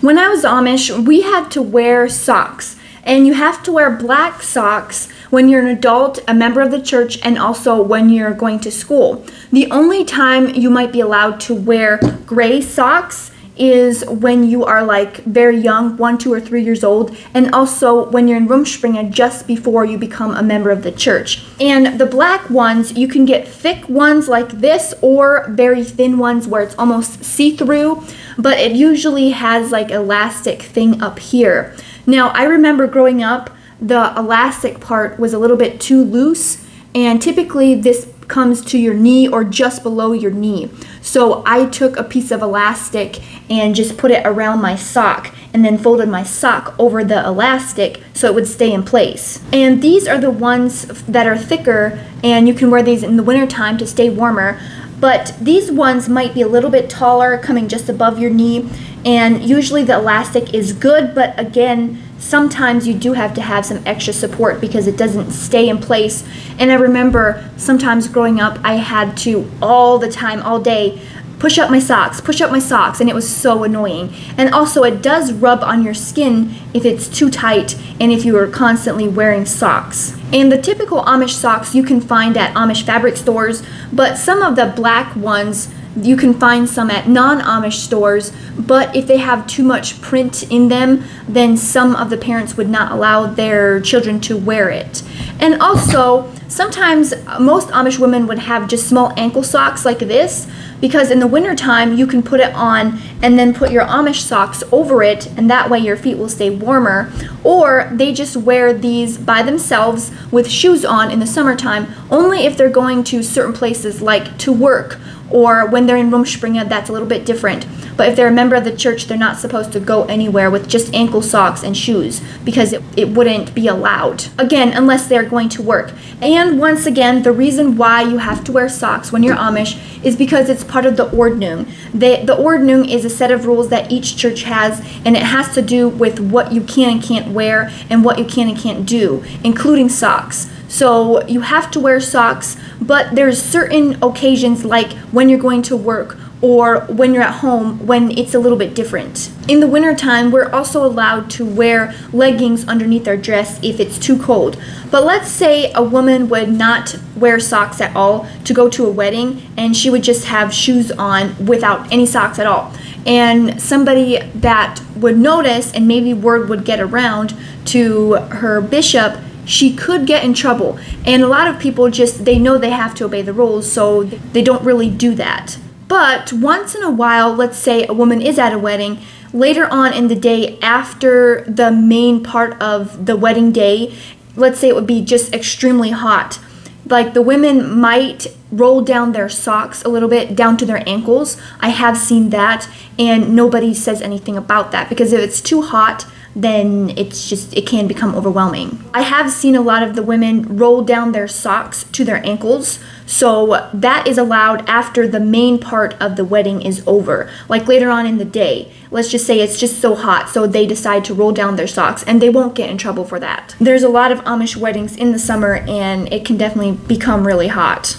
When I was Amish, we had to wear socks. And you have to wear black socks when you're an adult, a member of the church, and also when you're going to school. The only time you might be allowed to wear gray socks is when you are like very young, 1, 2, or 3 years old, and also when you're in Rumspringa just before you become a member of the church. And the black ones, you can get thick ones like this or very thin ones where it's almost see-through, but it usually has like elastic thing up here. Now, I remember growing up, the elastic part was a little bit too loose, and typically this comes to your knee or just below your knee. So I took a piece of elastic and just put it around my sock and then folded my sock over the elastic so it would stay in place. And these are the ones that are thicker, and you can wear these in the wintertime to stay warmer. But these ones might be a little bit taller, coming just above your knee, and usually the elastic is good, but again, sometimes you do have to have some extra support because it doesn't stay in place. And I remember sometimes growing up, I had to all the time, all day, push up my socks, and it was so annoying. And also, it does rub on your skin if it's too tight and if you are constantly wearing socks. And the typical Amish socks you can find at Amish fabric stores, but some of the black ones you can find some at non-Amish stores, but if they have too much print in them, then some of the parents would not allow their children to wear it. And also, sometimes most Amish women would have just small ankle socks like this, because in the wintertime you can put it on and then put your Amish socks over it, and that way your feet will stay warmer. Or they just wear these by themselves with shoes on in the summertime, only if they're going to certain places like to work, or when they're in Rumspringa, that's a little bit different. But if they're a member of the church, they're not supposed to go anywhere with just ankle socks and shoes because it wouldn't be allowed. Again, unless they're going to work. And once again, the reason why you have to wear socks when you're Amish is because it's part of the ordnung. The ordnung is a set of rules that each church has, and it has to do with what you can and can't wear and what you can and can't do, including socks. So you have to wear socks, but there's certain occasions like when you're going to work or when you're at home when it's a little bit different. In the wintertime, we're also allowed to wear leggings underneath our dress if it's too cold. But let's say a woman would not wear socks at all to go to a wedding, and she would just have shoes on without any socks at all. And somebody that would notice, and maybe word would get around to her bishop, she could get in trouble. And a lot of people they know they have to obey the rules, so they don't really do that. But once in a while, let's say a woman is at a wedding, later on in the day after the main part of the wedding day, let's say it would be just extremely hot. Like the women might roll down their socks a little bit down to their ankles. I have seen that, and nobody says anything about that because if it's too hot, then it can become overwhelming. I have seen a lot of the women roll down their socks to their ankles, so that is allowed after the main part of the wedding is over. Like later on in the day, let's just say it's just so hot, so they decide to roll down their socks, and they won't get in trouble for that. There's a lot of Amish weddings in the summer, and it can definitely become really hot.